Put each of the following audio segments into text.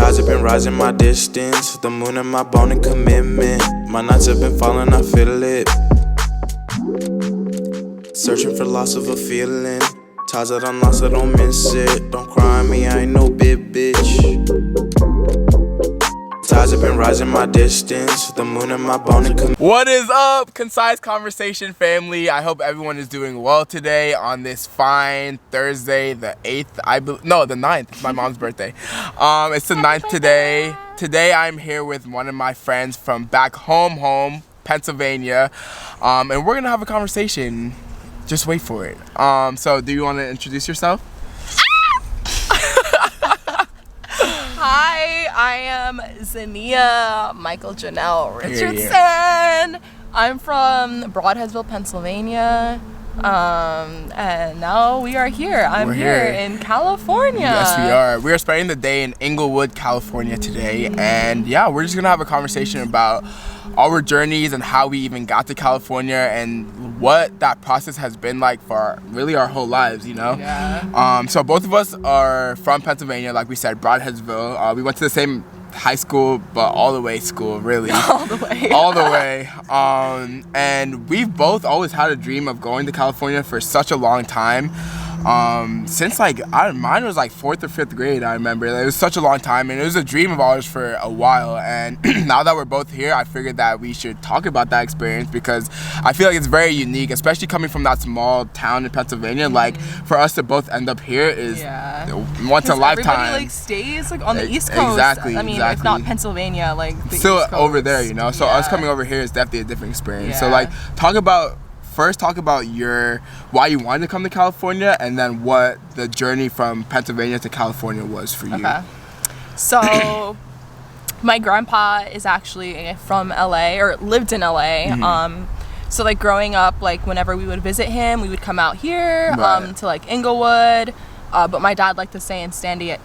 Tides have been rising my distance, the moon and my bone and commitment. My nights have been falling, I feel it. Searching for loss of a feeling. Ties that I'm lost, I don't miss it. Don't cry on me, I ain't no bitch. Tides have been rising my distance, the moon and my bone and commitment. What is up, Concise Conversation family? I hope everyone is doing well today on this fine Thursday, the 8th, the 9th. It's my mom's birthday. It's the 9th today. Today I'm here with one of my friends from back home, Pennsylvania, and we're gonna have a conversation. Just wait for it. So do you want to introduce yourself? Hi, I am Zahnia Michael Janelle Richardson. I'm from Broadheadsville, Pennsylvania. And now we are here. I'm here in California. Yes, we are. We are spending the day in Inglewood, California today. And yeah, we're just going to have a conversation about our journeys and how we even got to California and what that process has been like for really our whole lives, you know? Yeah. So both of us are from Pennsylvania, like we said, Broadheadsville. We went to the same high school, but all the way school, really. All the way. All the way. And we've both always had a dream of going to California for such a long time. Since mine was like 4th or 5th grade, I remember. It was such a long time, and it was a dream of ours for a while. And now that we're both here, I figured that we should talk about that experience because I feel like it's very unique, especially coming from that small town in Pennsylvania. Like, for us to both end up here is once in a lifetime. Everybody stays on the East Coast. Exactly. I mean, if not Pennsylvania, the still East Coast. over there, you know. So us coming over here is definitely a different experience. So talk about why you wanted to come to California, and then what the journey from Pennsylvania to California was for you. Okay. So my grandpa is actually from LA, or lived in LA. Mm-hmm. So growing up, whenever we would visit him, we would come out here to Inglewood. But my dad liked to stay in San Diego.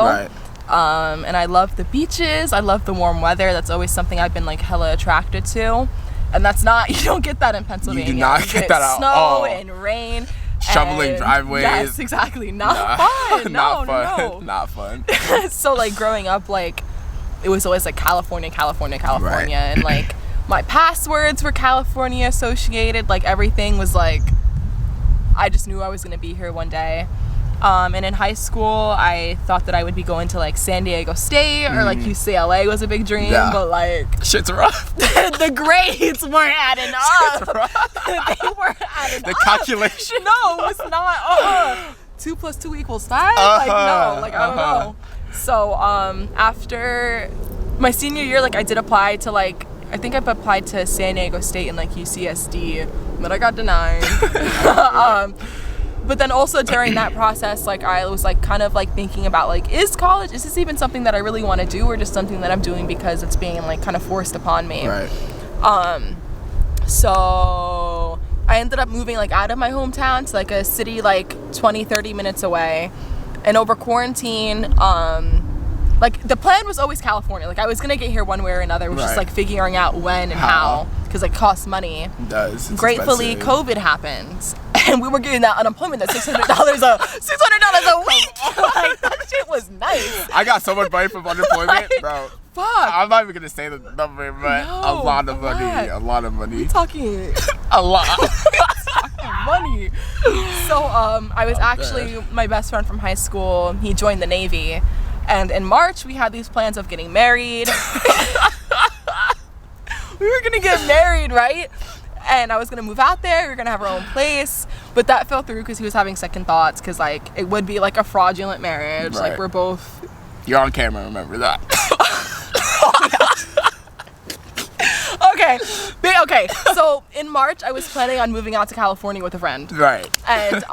Right. And I love the beaches. I love the warm weather. That's always something I've been hella attracted to. And that's not, you don't get that in Pennsylvania. You do not get that at all. Snow and rain. Shoveling driveways. Yes, exactly. Not fun. Not fun. No. Not fun. So growing up, it was always California. Right. And my passwords were California associated. Everything was I just knew I was going to be here one day. And in high school, I thought that I would be going to San Diego State or UCLA was a big dream, but shit's rough. the grades weren't adding up. They weren't adding up. The calculation. No, it was not. 2 + 2 = 5. I don't know. So after my senior year, I did apply to I think I applied to San Diego State and UCSD, but I got denied. But then also during that process, I was thinking about is college, is this even something that I really want to do, or just something that I'm doing because it's being kind of forced upon me? Right. So I ended up moving out of my hometown to a city 20-30 minutes away, and over quarantine, the plan was always California. I was gonna get here one way or another. It was just figuring out when and how, because it costs money. It does. It's Gratefully, expensive. COVID happened, and we were getting that unemployment at $600 a week. That shit was nice. I got so much money from unemployment, bro. Fuck. I'm not even gonna say the number, but a lot of money. A lot of money. We're talking a lot. money. So I was actually my best friend from high school. He joined the Navy. And in March, we had these plans of getting married. We were going to get married, right? And I was going to move out there. We were going to have our own place. But that fell through because he was having second thoughts. Because, it would be, a fraudulent marriage. Right. We're both... You're on camera, remember that. Okay. So, in March, I was planning on moving out to California with a friend. Right. And,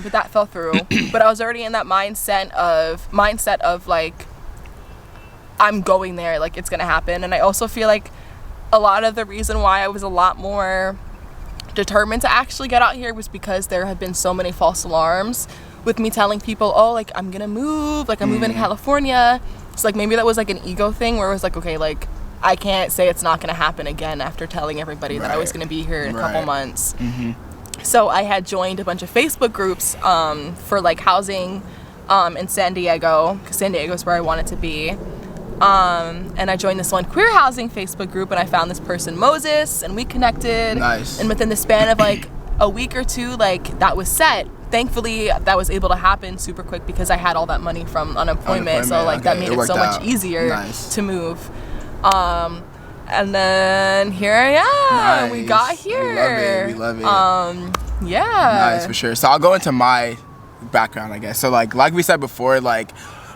but that fell through. But I was already in that mindset of I'm going there, it's gonna happen. And I also feel a lot of the reason why I was a lot more determined to actually get out here was because there had been so many false alarms with me telling people, I'm gonna move, I'm moving to California. So maybe that was an ego thing where it was okay, I can't say it's not gonna happen again after telling everybody that I was gonna be here in a couple months. So I had joined a bunch of Facebook groups for housing in San Diego, because San Diego is where I wanted to be. And I joined this one queer housing Facebook group, and I found this person, Moses, and we connected. Nice. And within the span of like a week or two, like that was set. Thankfully, that was able to happen super quick because I had all that money from unemployment. So like that made it so much easier to move. And then here I am. Nice. We got here. We love it. Yeah. Nice, for sure. So I'll go into my background, I guess. So like we said before, like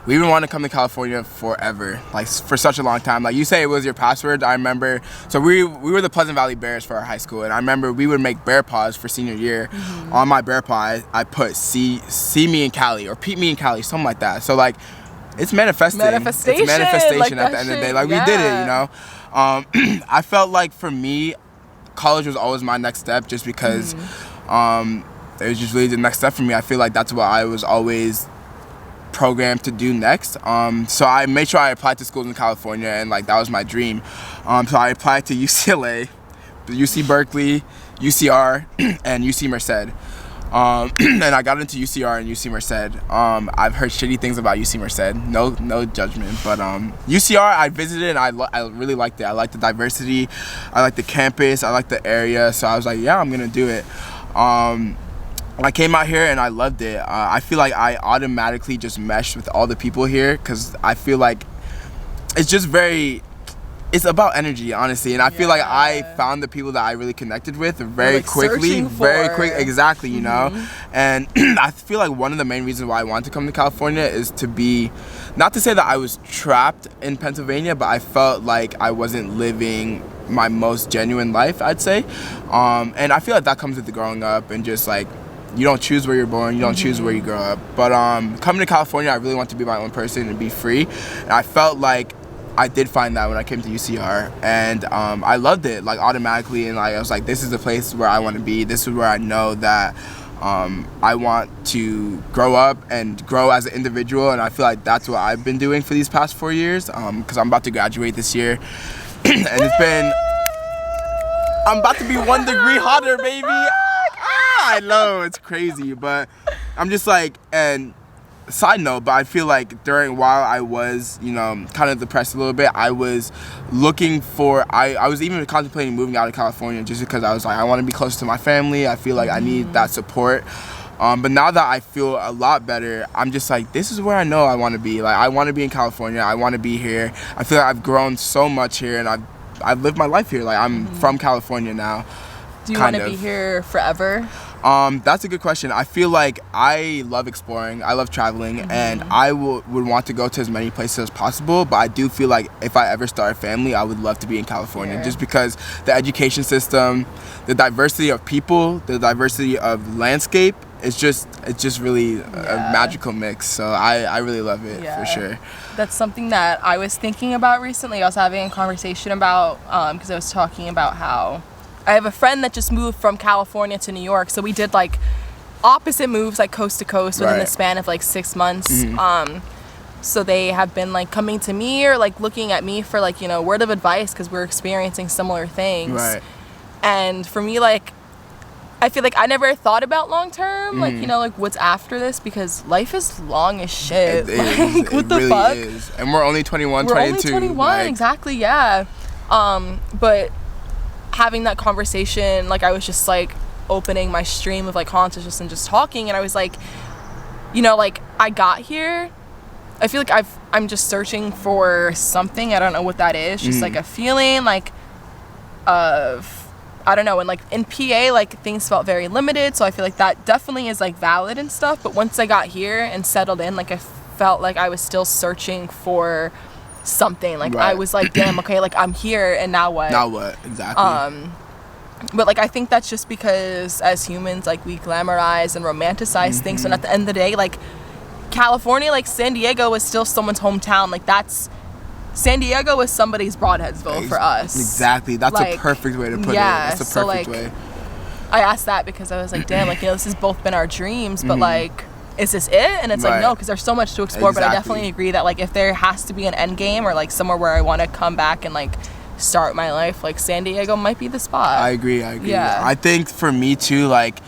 we've been wanting to come to California forever, like for such a long time. Like you say it was your password. I remember, so we were the Pleasant Valley Bears for our high school, and I remember we would make bear paws for senior year. On my bear paw, I put see me in Cali or Pete me in Cali, something like that. So like it's manifesting. Manifestation. It's manifestation like at the end of the day. Like we did it, you know. I felt like for me, college was always my next step, just because it was just really the next step for me. I feel like that's what I was always programmed to do next. So I made sure I applied to schools in California, and like that was my dream. So I applied to UCLA, UC Berkeley, UCR, and UC Merced. And I got into UCR and UC Merced. I've heard shitty things about UC Merced. No judgment, but UCR I visited and I really liked it. I liked the diversity, I liked the campus, I liked the area. So I was like, yeah, I'm gonna do it. I came out here and I loved it. I feel like I automatically just meshed with all the people here, because I feel like it's just it's about energy, honestly, and I feel like I found the people that I really connected with very quickly, exactly, you know. And I feel like one of the main reasons why I wanted to come to California is to be, not to say that I was trapped in Pennsylvania, but I felt like I wasn't living my most genuine life, I'd say. And I feel like that comes with the growing up, and just like, you don't choose where you're born, you don't choose where you grow up. But coming to California, I really want to be my own person and be free. And I felt like I did find that when I came to UCR, and I loved it, like automatically. And like I was like, this is the place where I want to be. This is where I know that I want to grow up and grow as an individual. And I feel like that's what I've been doing for these past 4 years, because I'm about to graduate this year. And I'm about to be 1 degree hotter, baby. I know, it's crazy, but I'm just like, and side note, but I feel like while I was, you know, kind of depressed a little bit, I was looking for, I was even contemplating moving out of California, just because I was like, I want to be close to my family. I feel like I need that support. But now that I feel a lot better, I'm just like, this is where I know I want to be. Like, I want to be in California. I want to be here. I feel like I've grown so much here, and I've lived my life here. Like, I'm from California now. Do you want to be here forever? That's a good question. I feel like I love exploring, I love traveling, and I would want to go to as many places as possible, but I do feel like if I ever start a family, I would love to be in California, just because the education system, the diversity of people, the diversity of landscape, it's just really a magical mix. So I really love it, for sure. That's something that I was thinking about recently. I was having a conversation about, because I was talking about how I have a friend that just moved from California to New York, so we did like opposite moves, like coast to coast, within the span of like 6 months. So they have been like coming to me or like looking at me for like, you know, word of advice, because we're experiencing similar things. And for me, like, I feel like I never thought about long term, like, you know, like what's after this, because life is long as shit. Like, what the fuck? It really is. And we're only 21, we're 22. Only 21, like, exactly, yeah. But having that conversation, like, I was just like opening my stream of like consciousness and just talking, and I was like, you know, like, I got here, I feel like I'm just searching for something. I don't know what that is, just like a feeling like of, I don't know. And like in PA, like things felt very limited, so I feel like that definitely is like valid and stuff, but once I got here and settled in, like I felt like I was still searching for something. Like I was like, damn, okay, like I'm here, and now what? Now what? Exactly. But like I think that's just because as humans, like, we glamorize and romanticize things, and at the end of the day, like California, like San Diego is still someone's hometown. Like San Diego is somebody's Broadheadsville for us. Exactly. That's like, a perfect way to put it. That's a perfect way. I asked that because I was like, damn, like, you know, this has both been our dreams, but like, is this it? And it's like, no, because there's so much to explore. But I definitely agree that like if there has to be an end game, or like somewhere where I want to come back and like start my life, like San Diego might be the spot. I agree. Yeah. I think for me too, like,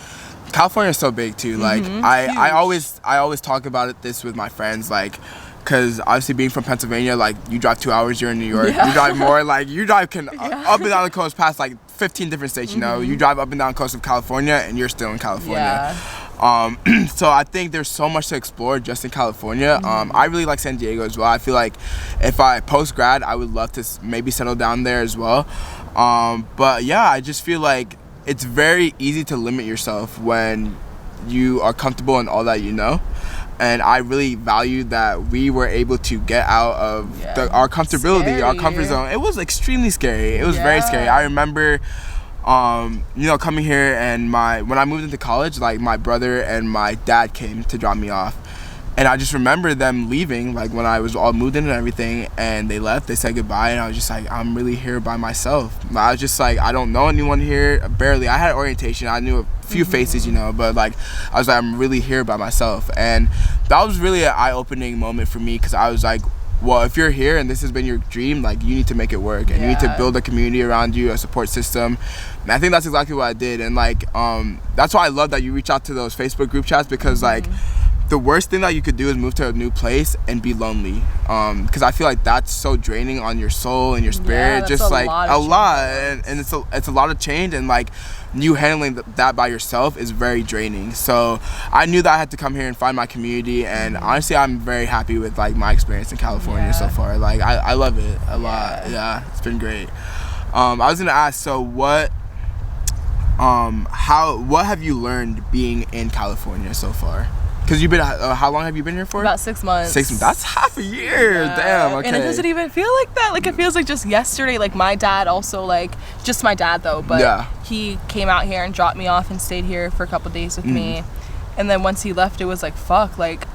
California is so big too. Like I always talk about this with my friends, like, because obviously being from Pennsylvania, like you drive 2 hours, you're in New York. You drive more, like you drive up and down the coast past like 15 different states. You know, you drive up and down the coast of California, and you're still in California. So I think there's so much to explore just in California. I really like San Diego as well. I feel like if I post grad, I would love to maybe settle down there as well. But yeah, I just feel like it's very easy to limit yourself when you are comfortable in all that you know. And I really value that we were able to get out of our comfortability, our comfort zone. It was extremely scary. It was very scary. I remember, you know, coming here, and when I moved into college, like my brother and my dad came to drop me off. And I just remember them leaving, like when I was all moved in and everything, and they left, they said goodbye, and I was just like, I'm really here by myself. I was just like, I don't know anyone here, barely. I had orientation, I knew a few faces, you know, but like, I was like, I'm really here by myself. And that was really an eye-opening moment for me, because I was like, well, if you're here and this has been your dream, like you need to make it work, and you need to build a community around you, a support system. And I think that's exactly what I did. And like, that's why I love that you reach out to those Facebook group chats, because like, the worst thing that you could do is move to a new place and be lonely, because I feel like that's so draining on your soul and your spirit. Just like a lot, and it's a lot of change, and like you handling that by yourself is very draining. So I knew that I had to come here and find my community, and honestly, I'm very happy with like my experience in California so far. Like I love it a lot. Yeah, it's been great. I was gonna ask, so what have you learned being in California so far? Because you've been, how long have you been here for? About 6 months. 6 months. That's half a year. Damn. Okay. And it doesn't even feel like that. Like it feels like just yesterday. Like my dad also, like just my dad though, but he came out here and dropped me off and stayed here for a couple days with me. And then once he left, it was like, fuck, like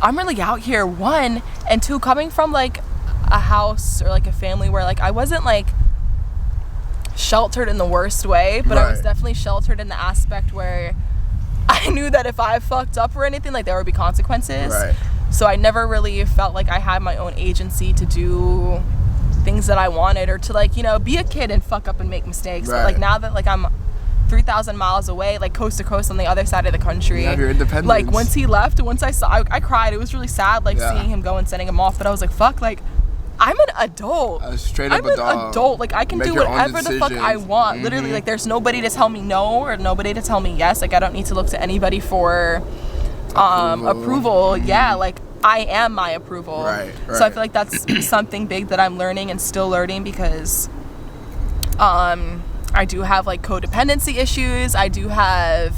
I'm really out here, one, and two, coming from like a house or like a family where like I wasn't like sheltered in the worst way, but I was definitely sheltered in the aspect where I knew that if I fucked up or anything, like there would be consequences. So I never really felt like I had my own agency to do things that I wanted, or to like, you know, be a kid and fuck up and make mistakes. But like now that like I'm 3,000 miles away, like coast to coast on the other side of the country, you have your independence. Like once he left, once I cried. It was really sad, like seeing him go and sending him off. But I was like, fuck, like I'm an adult. I'm an adult. Like I can do whatever the fuck I want. Literally, like there's nobody to tell me no or nobody to tell me yes. Like I don't need to look to anybody for approval. Yeah, like I am my approval. So I feel like that's something big that I'm learning and still learning, because I do have like codependency issues. I do have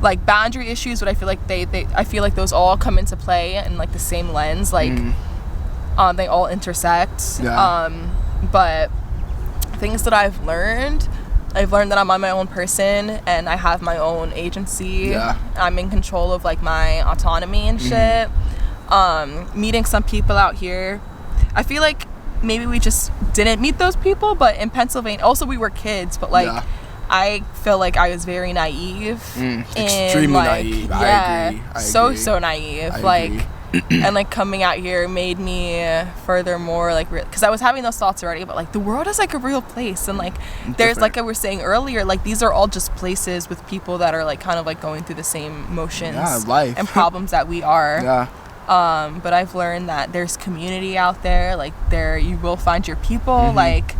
like boundary issues, but I feel like I feel like those all come into play in like the same lens. Like they all intersect. But things that I've learned that I'm my own person and I have my own agency. I'm in control of like my autonomy and shit. Meeting some people out here, I feel like maybe we just didn't meet those people, but in Pennsylvania also we were kids, but like I feel like I was very naive. Extremely like, naive. I agree. So naive. And like coming out here made me furthermore like, because I was having those thoughts already, but like the world is like a real place, and like there's like I was saying earlier, like these are all just places with people that are like kind of like going through the same motions and problems that we are. But I've learned that there's community out there. Like there you will find your people. Like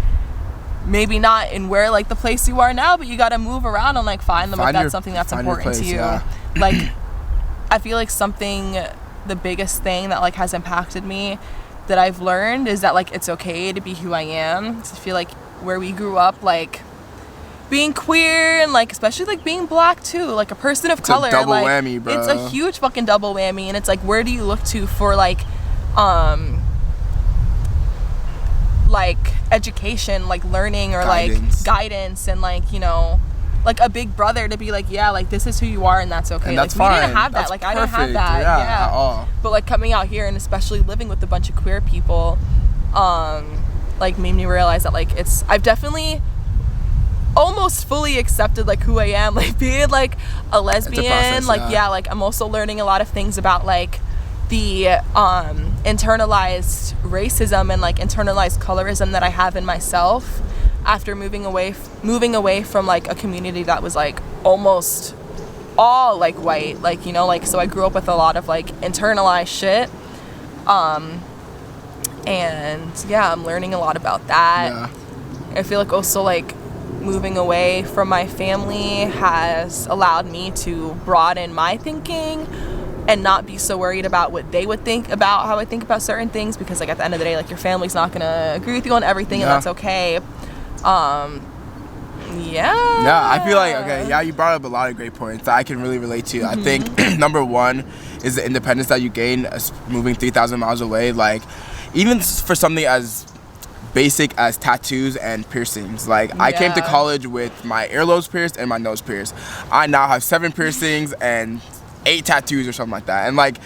maybe not in where like the place you are now, but you got to move around and like find them if that's something that's important to you. Like I feel like the biggest thing that like has impacted me that I've learned is that like it's okay to be who I am. So I feel like where we grew up, like being queer and like especially like being black too, like a person of color, a double like whammy, bro. It's a huge fucking double whammy, and it's like where do you look to for like education, like learning or like guidance, and like, you know, like a big brother to be like, yeah, like this is who you are and that's okay. And that's like fine. We didn't have that. That's like perfect. I didn't have that. At all. But like coming out here and especially living with a bunch of queer people, like made me realize that like I've definitely almost fully accepted like who I am, like being like a lesbian. It's a process, like like I'm also learning a lot of things about like the internalized racism and like internalized colorism that I have in myself after moving away from like a community that was like almost all like white, like, you know, like, so I grew up with a lot of like internalized shit. And yeah, I'm learning a lot about that. Yeah. I feel like also like moving away from my family has allowed me to broaden my thinking and not be so worried about what they would think about how I think about certain things, because like at the end of the day, like your family's not gonna agree with you on everything, and that's okay. Yeah, I feel like, okay, yeah, you brought up a lot of great points that I can really relate to. I think number one is the independence that you gain moving 3,000 miles away. Like, even for something as basic as tattoos and piercings. Like, I came to college with my earlobes pierced and my nose pierced. I now have 7 piercings and 8 tattoos or something like that. And like,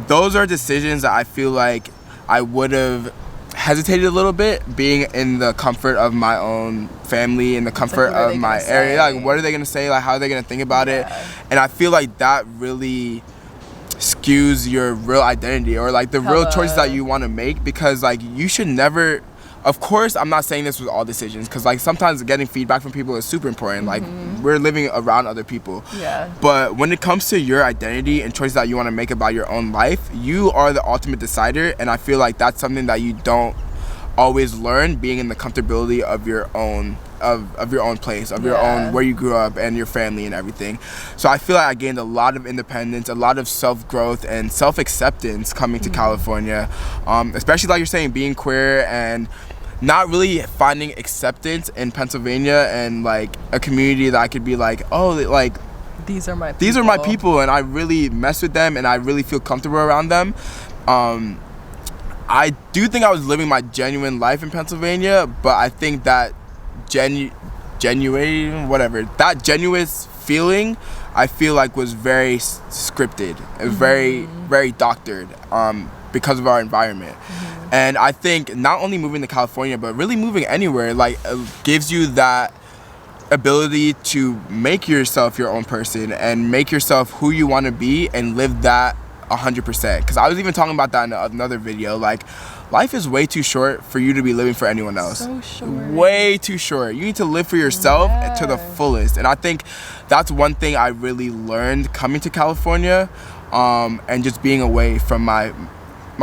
those are decisions that I feel like I would have hesitated a little bit being in the comfort of my own family, in the comfort of my area. Like, what are they gonna say? Like, how are they gonna think about it? And I feel like that really skews your real identity, or like the real choices that you want to make, because like you should never, of course, I'm not saying this with all decisions, because like sometimes getting feedback from people is super important. Like, we're living around other people. But when it comes to your identity and choices that you want to make about your own life, you are the ultimate decider. And I feel like that's something that you don't always learn being in the comfortability of your own of your own place, of your own, where you grew up and your family and everything. So I feel like I gained a lot of independence, a lot of self-growth and self-acceptance coming to California, especially like you're saying, being queer and not really finding acceptance in Pennsylvania and like a community that I could be like, oh, like these are my people, and I really mess with them and I really feel comfortable around them. I do think I was living my genuine life in Pennsylvania, but I think that that genuine feeling, I feel like was very scripted. It was very, very doctored because of our environment. And I think not only moving to California, but really moving anywhere, like, gives you that ability to make yourself your own person and make yourself who you want to be and live that 100%. Because I was even talking about that in another video. Like, life is way too short for you to be living for anyone else. So short. Way too short. You need to live for yourself to the fullest. And I think that's one thing I really learned coming to California, and just being away from my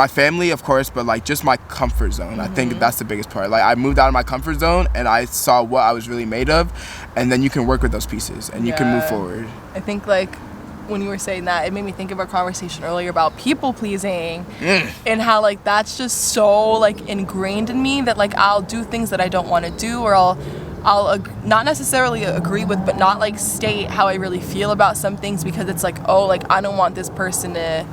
family, of course, but like just my comfort zone. I think that's the biggest part. Like, I moved out of my comfort zone and I saw what I was really made of, and then you can work with those pieces and you can move forward. I think like when you were saying that, it made me think of our conversation earlier about people pleasing and how like that's just so like ingrained in me that like I'll do things that I don't want to do, or I'll not necessarily agree with, but not like state how I really feel about some things, because it's like, oh, like I don't want this person to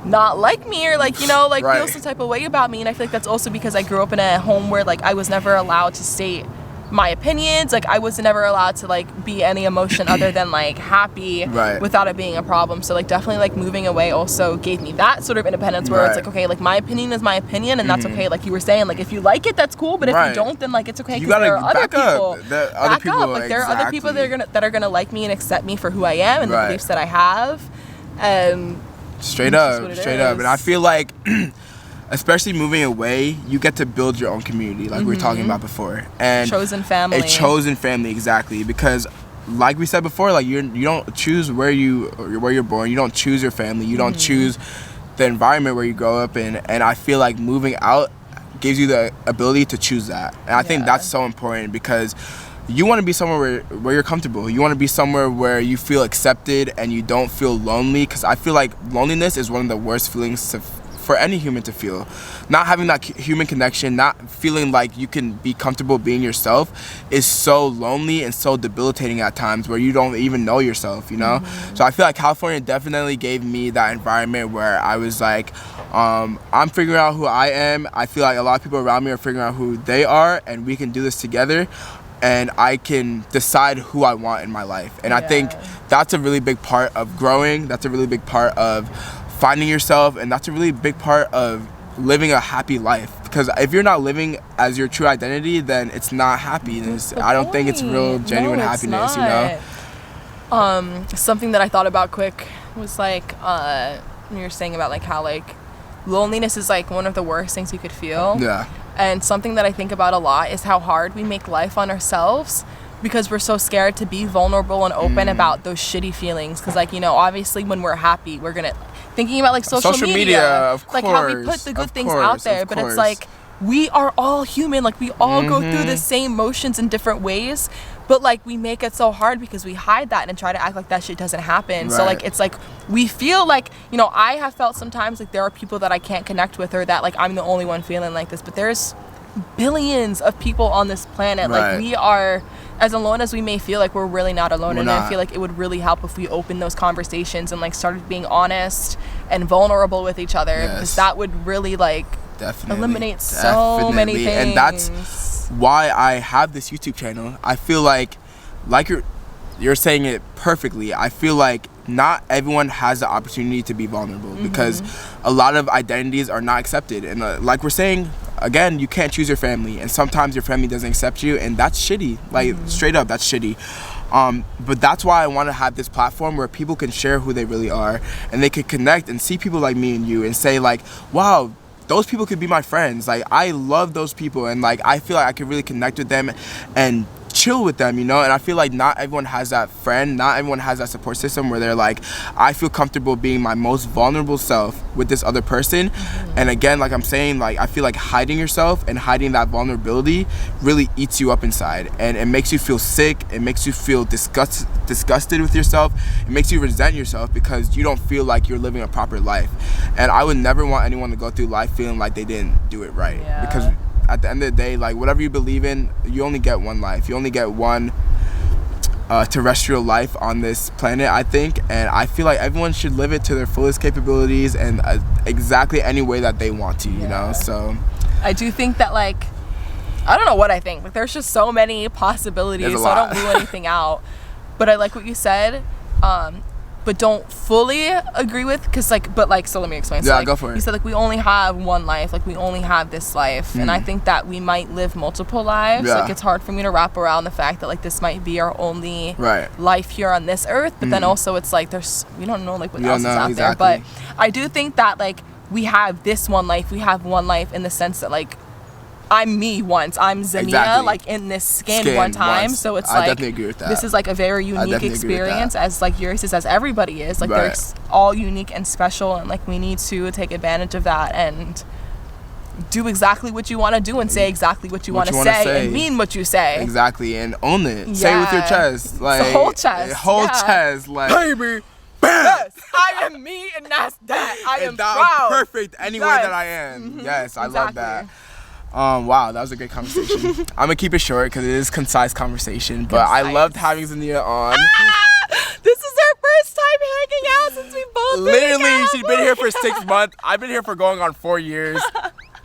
not like me, or like, you know, like feel some type of way about me. And I feel like that's also because I grew up in a home where like I was never allowed to state my opinions. Like, I was never allowed to like be any emotion other than like happy without it being a problem. So like definitely like moving away also gave me that sort of independence where it's like, okay, like my opinion is my opinion, and that's okay. Like you were saying, like if you like it, that's cool, but if you don't, then like it's okay, because there are other people. There are other people that are gonna like me and accept me for who I am and the beliefs that I have. Straight up. And I feel like especially moving away, you get to build your own community, like we were talking about before, and chosen family. A chosen family, exactly, because like we said before, like you don't choose where you're born, you don't choose your family, you don't choose the environment where you grow up in, and I feel like moving out gives you the ability to choose that, and I think that's so important, because you want to be somewhere where you're comfortable. You want to be somewhere where you feel accepted and you don't feel lonely, because I feel like loneliness is one of the worst feelings for any human to feel. Not having that human connection, not feeling like you can be comfortable being yourself is so lonely and so debilitating at times, where you don't even know yourself, you know? So I feel like California definitely gave me that environment where I was like, I'm figuring out who I am. I feel like a lot of people around me are figuring out who they are, and we can do this together, and I can decide who I want in my life. And I think that's a really big part of growing. That's a really big part of finding yourself, and that's a really big part of living a happy life, because if you're not living as your true identity, then it's not happiness. I don't think it's real genuine happiness, you know? Something that I thought about quick was like when you were saying about like how like loneliness is like one of the worst things you could feel. And something that I think about a lot is how hard we make life on ourselves because we're so scared to be vulnerable and open about those shitty feelings. Because, like, you know, obviously when we're happy, we're gonna thinking about like social media, of like course, how we put the good things out there, but it's like we are all human, like we all go through the same motions in different ways, but like we make it so hard because we hide that and try to act like that shit doesn't happen. So like it's like we feel like, you know, I have felt sometimes like there are people that I can't connect with, or that like I'm the only one feeling like this, but there's billions of people on this planet. Like we are, as alone as we may feel, like we're really not alone. I feel like it would really help if we opened those conversations and like started being honest and vulnerable with each other, because that would really like eliminate so many things. And that's why I have this YouTube channel. I feel like you're saying it perfectly. I feel like not everyone has the opportunity to be vulnerable because a lot of identities are not accepted, and like we're saying again, you can't choose your family, and sometimes your family doesn't accept you, and that's shitty. Like straight up, that's shitty. But that's why I want to have this platform where people can share who they really are, and they can connect and see people like me and you and say like, wow, those people could be my friends. Like I love those people, and like I feel like I could really connect with them and chill with them, you know. And I feel like not everyone has that friend, not everyone has that support system where they're like, I feel comfortable being my most vulnerable self with this other person. And again, like I'm saying, like I feel like hiding yourself and hiding that vulnerability really eats you up inside, and it makes you feel sick, it makes you feel disgusted with yourself, it makes you resent yourself because you don't feel like you're living a proper life. And I would never want anyone to go through life feeling like they didn't do it right, because at the end of the day, like whatever you believe in, you only get one life. You only get one terrestrial life on this planet, I think. And I feel like everyone should live it to their fullest capabilities and exactly any way that they want to, you know? So I do think that, like, I don't know what I think. Like, there's just so many possibilities, so I don't rule anything out. But I like what you said. But don't fully agree with, because like, but like, so let me explain. So, like, go for it. You said like we only have one life, like we only have this life, and I think that we might live multiple lives. Like it's hard for me to wrap around the fact that like this might be our only life here on this earth, but then also it's like we don't know like what else is out there. But I do think that like we have this one life, we have one life in the sense that like I'm me once. I'm Zahnia, like in this skin one time. So it's like, I definitely agree with that. This is like a very unique experience, as like yours is, as everybody is. Like they're all unique and special, and like we need to take advantage of that and do exactly what you want to do and say exactly what you want to say and mean what you say. Exactly, and own it. Say it with your chest, like the whole chest, chest, like baby. Yes, I am me, and that's that. I am proud. Perfect anywhere that I am. Yes, I love that. Wow, that was a great conversation. I'm gonna keep it short because it is concise conversation, but I loved having Zahnia on. This is our first time hanging out since we both literally she's been here for 6 months. I've been here for going on 4 years.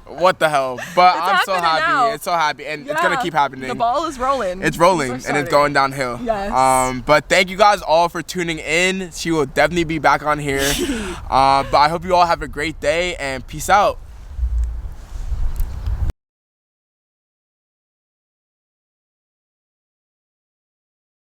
What the hell? But I'm so happy. Now. It's so happy, and it's gonna keep happening. The ball is rolling. It's rolling, and it's going downhill. Yes. But thank you guys all for tuning in. She will definitely be back on here. But I hope you all have a great day, and peace out.